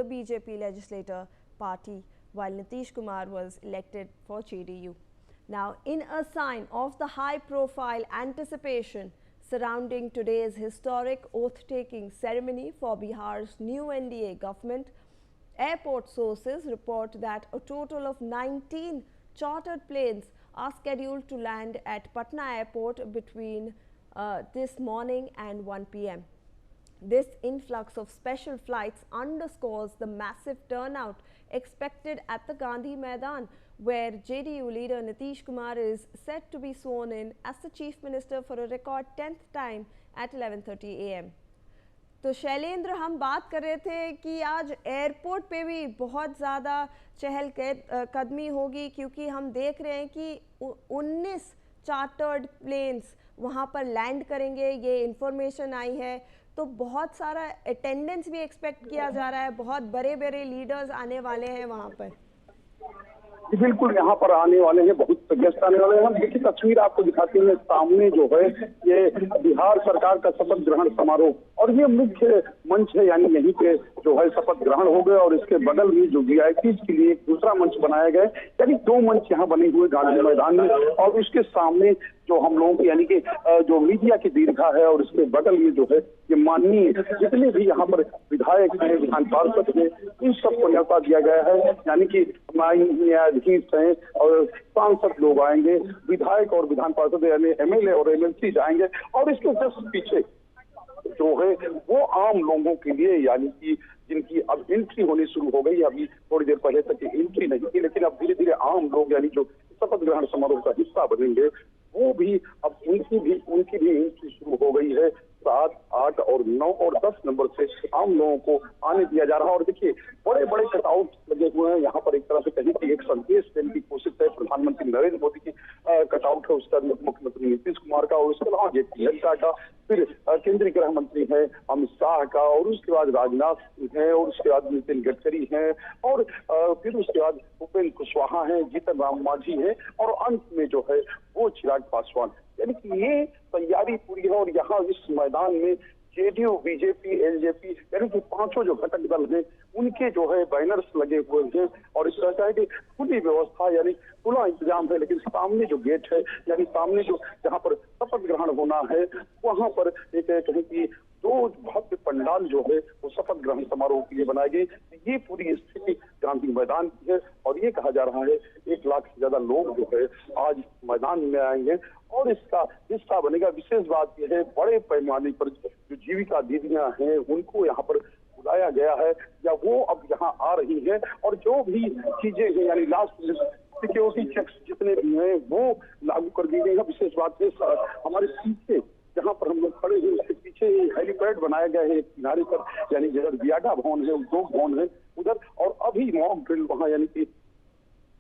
the BJP legislator party, while Nitish Kumar was elected for JDU. Now, in a sign of the high-profile anticipation surrounding today's historic oath-taking ceremony for Bihar's new NDA government, airport sources report that a total of 19 chartered planes are scheduled to land at Patna Airport between this morning and 1 p.m. This influx of special flights underscores the massive turnout expected at the Gandhi Maidan, where JDU leader Nitish Kumar is set to be sworn in as the Chief Minister for a record 10th time at 11:30 a.m. तो शैलेंद्र, हम बात कर रहे थे कि आज airport पे भी बहुत ज़्यादा चहल कदमी होगी, क्योंकि हम देख रहे हैं कि 19 चार्टर्ड प्लेन्स वहाँ पर लैंड करेंगे, ये इन्फॉर्मेशन आई है। तो बहुत सारा अटेंडेंस भी एक्सपेक्ट किया जा रहा है, बहुत बड़े बड़े लीडर्स आने वाले हैं वहाँ पर। बिल्कुल, यहाँ पर आने वाले हैं, बहुत गेस्ट आने वाले हैं। हम देखिए तस्वीर आपको दिखाते हैं, सामने जो है ये बिहार सरकार का शपथ ग्रहण समारोह, और ये मुख्य मंच है, यानी यहीं पे जो है शपथ ग्रहण हो गए, और इसके बगल में जो वीआईपी के लिए एक दूसरा मंच बनाया गया, यानी 2 मंच यहाँ बने हुए गांधी मैदान में, और उसके सामने जो हम लोगों की यानी कि जो मीडिया की दीर्घा है, और इसके बगल में जो है ये माननीय जितने भी यहाँ पर विधायक हैं, विधान पार्षद हैं, इन सबको न्यौता दिया गया है, यानी कि न्यायाधीश हैं और सांसद लोग आएंगे, विधायक और विधान पार्षद यानी एमएलए और एमएलसी जाएंगे, और इसके जस्ट पीछे जो है वो आम लोगों के लिए, यानी कि जिनकी अब एंट्री होनी शुरू हो गई। अभी थोड़ी देर पहले तक एंट्री नहीं थी, लेकिन अब धीरे धीरे आम लोग यानी जो शपथ ग्रहण समारोह का हिस्सा बनेंगे, वो भी अब उनकी भी एंट्री शुरू हो गई है। 7, 8 और 9 और 10 नंबर से आम लोगों को आने दिया जा रहा है। और देखिए बड़े बड़े कटआउट लगे हुए हैं यहाँ पर, एक तरह से कहीं की एक संदेश देने की कोशिश है। प्रधानमंत्री नरेंद्र मोदी की कटआउट है, उसका मुख्यमंत्री नीतीश कुमार का, और उसके अलावा जेपी नड्डा का, फिर केंद्रीय गृह मंत्री है अमित शाह का, और उसके बाद राजनाथ सिंह है, और उसके बाद नितिन गडकरी है, और फिर उसके बाद उपेंद्र कुशवाहा है, जीतन राम मांझी है, और अंत में जो है वो चिराग पासवान। यानी कि ये तैयारी पूरी है, और यहाँ इस मैदान में जेडीयू, बीजेपी, एलजेपी यानी कि 5 जो घटक दल हैं, उनके जो है बैनर्स लगे हुए हैं, और इस तरह की खुली व्यवस्था यानी खुला इंतजाम है। लेकिन सामने जो गेट है, यानी सामने जो जहाँ पर शपथ ग्रहण होना है, वहां पर एक कहीं की 2 भव्य पंडाल जो है वो शपथ ग्रहण समारोह के लिए बनाई गई। ये पूरी स्थिति गांधी मैदान की है, और ये कहा जा रहा है 1 लाख से ज्यादा लोग जो है आज मैदान में आएंगे, और इसका हिस्सा बनेगा। विशेष बात यह है, बड़े पैमाने पर जो जीविका दीदियां हैं उनको यहाँ पर बुलाया गया है, या वो अब यहाँ आ रही है, और जो भी चीजें हैं यानी लास्ट सिक्योरिटी चेक्स जितने भी हैं वो लागू कर दी गई है। विशेष बात है, हमारे पीछे जहाँ पर हम लोग खड़े हैं उसके पीछे हेलीपैड बनाया गया है एक किनारे पर, यानी जिधर बियाडा भवन है, उद्योग भवन है उधर, और अभी मॉक ड्रिल वहाँ यानी कि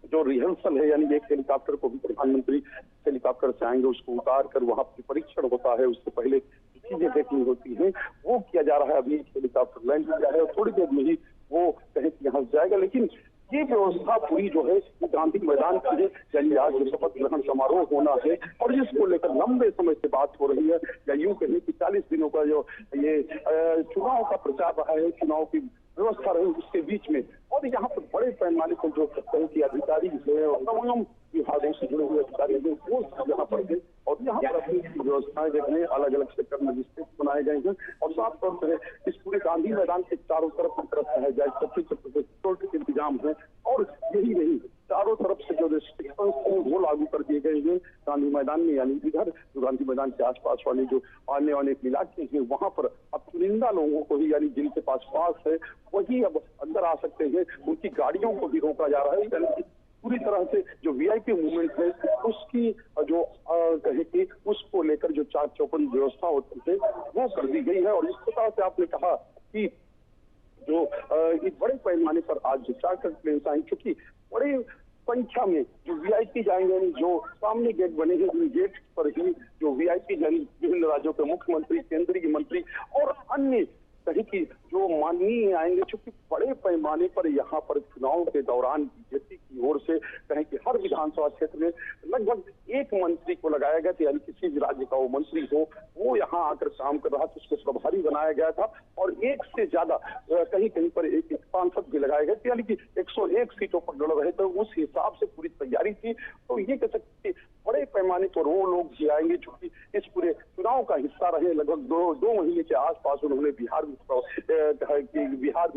जो रिहर्सल है, यानी एक हेलीकॉप्टर को भी प्रधानमंत्री हेलीकॉप्टर से आएंगे, उसको उतार कर वहाँ परीक्षण होता है, उससे पहले चीजें देखनी होती हैं वो किया जा रहा है। अभी हेलीकॉप्टर लैंड किया है, और थोड़ी देर में ही वो कहीं यहाँ जाएगा। लेकिन ये व्यवस्था पूरी जो है गांधी मैदान की है, यानी आज जो शपथ ग्रहण समारोह होना है, और जिसको लेकर लंबे समय से बात हो रही है, या यूं कहें कि 40 दिनों का जो ये चुनाव का प्रचार रहा है, चुनाव की व्यवस्था रही, उसके बीच में, और यहाँ पर बड़े पैमाने पर जो कहीं की अधिकारी है और तमाम विभागों से जुड़े हुए अधिकारी हैं वो यहाँ पर है, और यहाँ पर अपनी व्यवस्थाएं देख रहे हैं, अलग अलग सेक्टर में डिस्ट्रिक्ट बनाए गए हैं, और साफ तौर पर इस पूरे गांधी मैदान के चारों तरफ है सिक्योरिटी इंतजाम है, और यही नहीं चारों तरफ से जो रिस्ट्रिक्शन हैं वो लागू कर दिए गए हैं गांधी मैदान में। यानी इधर जो गांधी मैदान के आसपास वाले जो आने वाले इलाके हैं वहां पर अब चुनिंदा लोगों को ही, यानी जिनके पास है वही अब अंदर आ सकते हैं, उनकी गाड़ियों को भी रोका जा रहा है। यानी पूरी तरह से जो वीआईपी मूवमेंट है उसकी जो कहे कि उसको लेकर जो 4 चौपन व्यवस्था होती है वो कर दी गई है। और इस प्रकार से आपने कहा कि जो एक बड़े पैमाने पर आज जो चार्टर प्लेन्स आए, क्योंकि बड़े संख्या में जो वीआईपी जाएंगे, जो सामने गेट बने हैं, उन गेट पर ही जो वीआईपी यानी विभिन्न राज्यों के मुख्यमंत्री, केंद्रीय मंत्री और अन्य कहीं की जो माननीय आएंगे, क्योंकि बड़े पैमाने पर यहाँ पर चुनाव के दौरान बीजेपी की ओर से कहें कि हर विधानसभा क्षेत्र में लगभग एक मंत्री को लगाया गया था, यानी किसी भी राज्य का वो मंत्री हो, वो यहाँ आकर काम कर रहा था, उसको प्रभारी बनाया गया था। और एक से ज्यादा कहीं कहीं पर एक सांसद भी लगाए गए थे, यानी कि 101 सीटों पर लड़ रहे थे। उस हिसाब से पूरी तैयारी थी। तो ये कह सकते बड़े पैमाने पर वो लोग भी आएंगे जो कि इस पूरे चुनाव का हिस्सा रहे। लगभग दो महीने के आसपास उन्होंने बिहार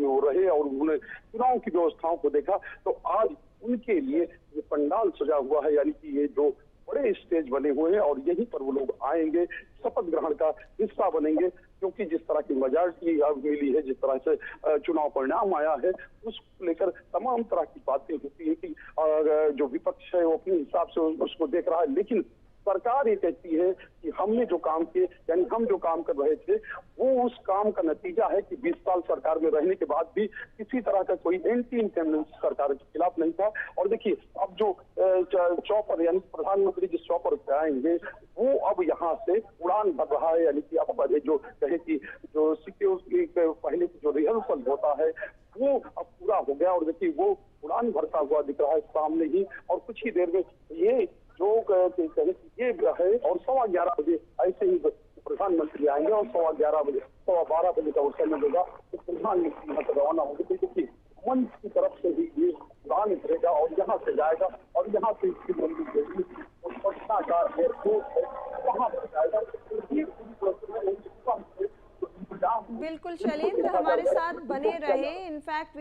में वो रहे और उन्होंने चुनाव की व्यवस्थाओं को देखा। तो आज उनके लिए ये पंडाल सजा हुआ है, यानी कि ये जो बड़े स्टेज बने हुए हैं और यहीं पर वो लोग आएंगे, शपथ ग्रहण का हिस्सा बनेंगे। क्योंकि जिस तरह की मेजॉरिटी अब मिली है, जिस तरह से चुनाव परिणाम आया है, उसको लेकर तमाम तरह की बातें होती है कि जो विपक्ष है वो अपने हिसाब से उसको देख रहा है। लेकिन सरकार ये कहती है कि हमने जो काम किए, यानी हम जो काम कर रहे थे, वो उस काम का नतीजा है कि 20 साल सरकार में रहने के बाद भी किसी तरह का कोई एंटी इनकम्बेंसी सरकार के खिलाफ नहीं था। और देखिए, अब जो चौपर यानी प्रधानमंत्री जिस चौपर पे आएंगे, वो अब यहाँ से उड़ान भर रहा है। यानी कि अब जो कहे कि जो सिक्योरिटी पहले की जो रिहर्सल होता है, वो अब पूरा हो गया। और देखिए, वो उड़ान भरता हुआ दिख रहा है सामने ही। और कुछ ही देर में ये जो ये है, और 11:15 बजे ऐसे ही प्रधानमंत्री आएंगे और 11:15 बजे 12:15 बजे का वो समय होगा तो प्रधानमंत्री यहाँ से रवाना होंगे। देखिए, मंच की तरफ से ही ये उड़ान भरेगा और यहाँ से जाएगा और यहाँ से इसकी मंदिर होगी और पटना का एयरपोर्ट है वहाँ पर जाएगा। बिल्कुल शैलेंद्र, हमारे साथ बने रहे। इनफैक्ट